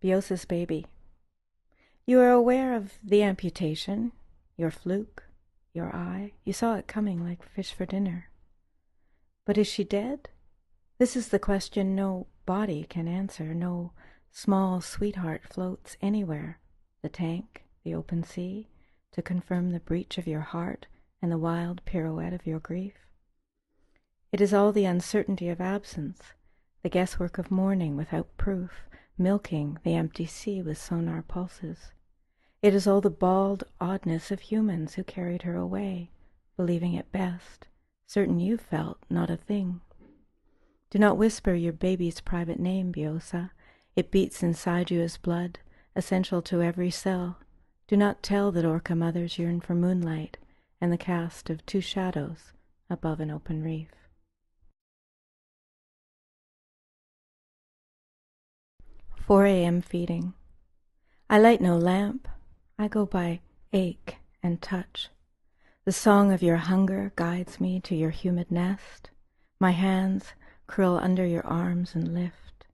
Bjossa's baby. You are aware of the amputation, your fluke, your eye. You saw it coming like fish for dinner. But is she dead? This is the question no body can answer. No small sweetheart floats anywhere. The tank, the open sea, to confirm the breach of your heart and the wild pirouette of your grief. It is all the uncertainty of absence, the guesswork of mourning without proof, milking the empty sea with sonar pulses. It is all the bald oddness of humans who carried her away, believing it best, certain you felt not a thing. Do not whisper your baby's private name, bjossa. It beats inside you as blood, essential to every cell. Do not tell that orca mothers yearn for moonlight and the cast of two shadows above an open reef. "4 a.m. feeding. I light no lamp. I go by ache and touch. The song of your hunger guides me to your humid nest. My hands curl under your arms and lift.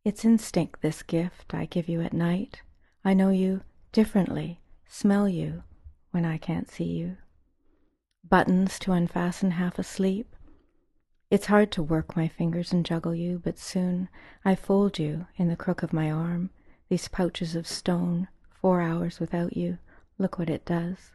It's instinct, this gift I give you at night. I know you differently, smell you when I can't see you. Buttons to unfasten half asleep. It's hard to work my fingers and juggle you, but soon I fold you in the crook of my arm. These pouches of stone, 4 hours without you, look what it does.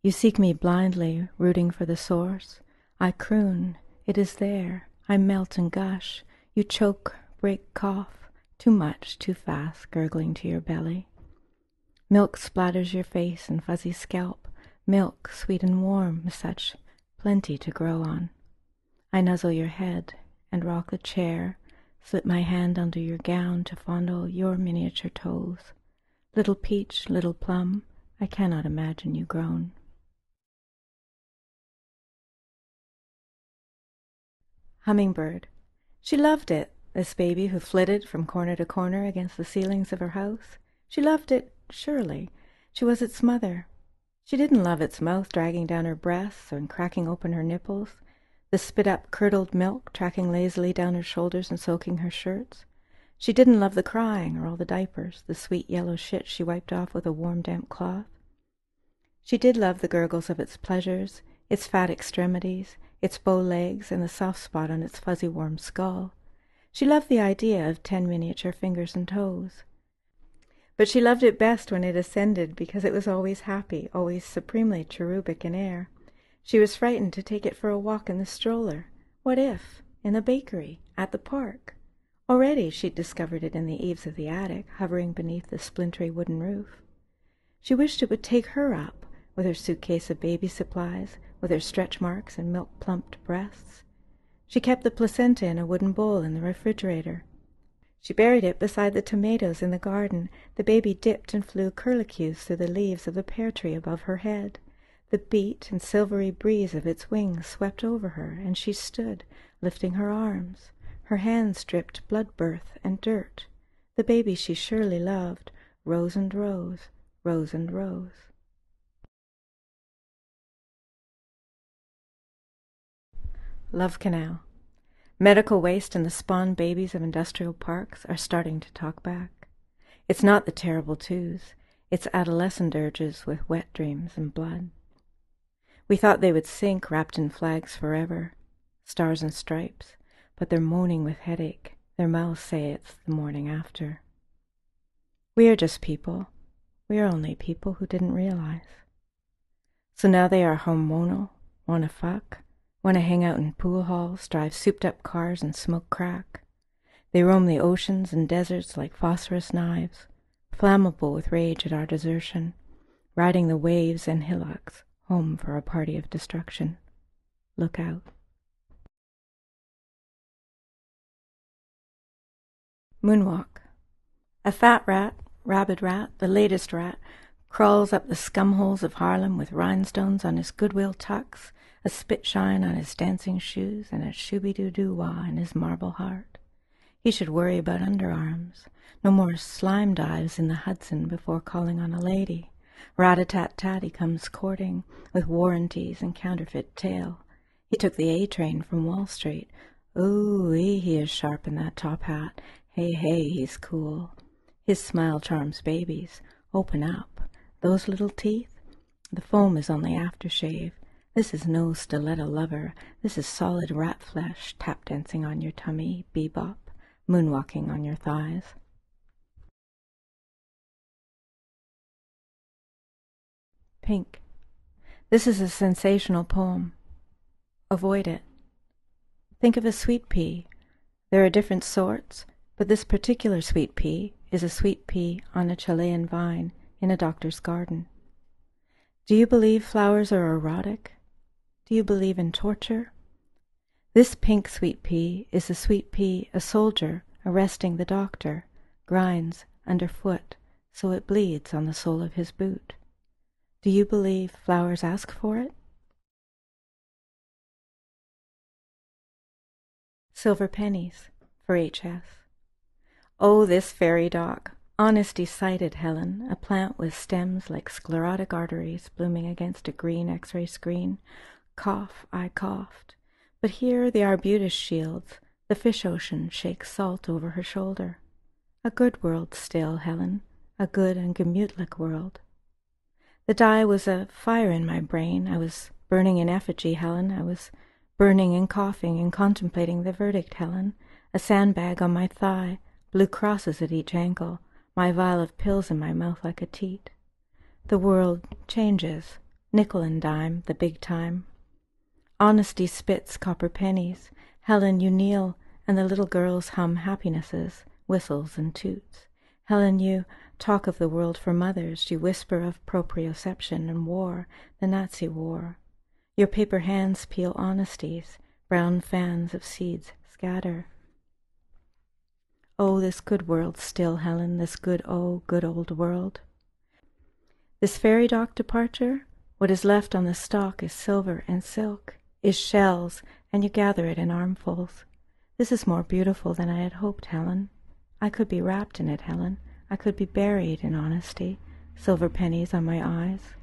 You seek me blindly, rooting for the source. I croon, it is there. I melt and gush. You choke, break, cough, too much, too fast, gurgling to your belly. Milk splatters your face and fuzzy scalp. Milk, sweet and warm, such plenty to grow on. I nuzzle your head and rock the chair, slip my hand under your gown to fondle your miniature toes. Little peach, little plum, I cannot imagine you grown. Hummingbird. She loved it, this baby who flitted from corner to corner against the ceilings of her house. She loved it, surely. She was its mother. She didn't love its mouth dragging down her breasts and cracking open her nipples, the spit-up curdled milk tracking lazily down her shoulders and soaking her shirts. She didn't love the crying or all the diapers, the sweet yellow shit she wiped off with a warm, damp cloth. She did love the gurgles of its pleasures, its fat extremities, its bow legs, and the soft spot on its fuzzy, warm skull. She loved the idea of 10 miniature fingers and toes. But she loved it best when it ascended because it was always happy, always supremely cherubic in air. She was frightened to take it for a walk in the stroller. What if? In the bakery, at the park. Already she'd discovered it in the eaves of the attic, hovering beneath the splintery wooden roof. She wished it would take her up, with her suitcase of baby supplies, with her stretch marks and milk-plumped breasts. She kept the placenta in a wooden bowl in the refrigerator. She buried it beside the tomatoes in the garden. The baby dipped and flew curlicues through the leaves of the pear tree above her head. The beat and silvery breeze of its wings swept over her, and she stood, lifting her arms. Her hands dripped blood-birth and dirt. The baby she surely loved rose and rose, rose and rose. Love Canal. Medical waste and the spawn babies of industrial parks are starting to talk back. It's not the terrible twos. It's adolescent urges with wet dreams and blood. We thought they would sink wrapped in flags forever, stars and stripes, but they're moaning with headache. Their mouths say it's the morning after. We are just people. We are only people who didn't realize. So now they are hormonal, wanna fuck, wanna hang out in pool halls, drive souped-up cars and smoke crack. They roam the oceans and deserts like phosphorus knives, flammable with rage at our desertion, riding the waves and hillocks, home for a party of destruction. Look out. Moonwalk. A fat rat, rabid rat, the latest rat, crawls up the scumholes of Harlem with rhinestones on his goodwill tucks, a spit shine on his dancing shoes, and a shooby-doo-doo-wah in his marble heart. He should worry about underarms. No more slime dives in the Hudson before calling on a lady. Rat-a-tat-tat he comes courting, with warranties and counterfeit tail. He took the A train from Wall Street. Ooh, he is sharp in that top hat. Hey, hey, he's cool. His smile charms babies. Open up. Those little teeth? The foam is only aftershave. This is no stiletto lover. This is solid rat flesh, tap dancing on your tummy, bebop, moonwalking on your thighs. Pink. This is a sensational poem. Avoid it. Think of a sweet pea. There are different sorts, but this particular sweet pea is a sweet pea on a Chilean vine in a doctor's garden. Do you believe flowers are erotic? Do you believe in torture? This pink sweet pea is the sweet pea a soldier, arresting the doctor, grinds underfoot so it bleeds on the sole of his boot. Do you believe flowers ask for it? Silver Pennies, for H.S. Oh, this fairy dock! Honesty sighted, Helen, a plant with stems like sclerotic arteries blooming against a green X-ray screen. Cough, I coughed. But here the arbutus shields, the fish ocean shakes salt over her shoulder. A good world still, Helen, a good and gemütlich world. The dye was a fire in my brain. I was burning in effigy, Helen. I was burning and coughing and contemplating the verdict, Helen. A sandbag on my thigh, blue crosses at each ankle, my vial of pills in my mouth like a teat. The world changes, nickel and dime, the big time. Honesty spits copper pennies. Helen, you kneel, and the little girls hum happinesses, whistles and toots. Helen, you talk of the world for mothers. You whisper of proprioception and war, the Nazi war. Your paper hands peel honesties, brown fans of seeds scatter. Oh, this good world still, Helen, this good old world. This fairy dock departure, what is left on the stalk is silver and silk, is shells, and you gather it in armfuls. This is more beautiful than I had hoped, Helen. I could be wrapped in it, Helen. I could be buried in honesty, silver pennies on my eyes.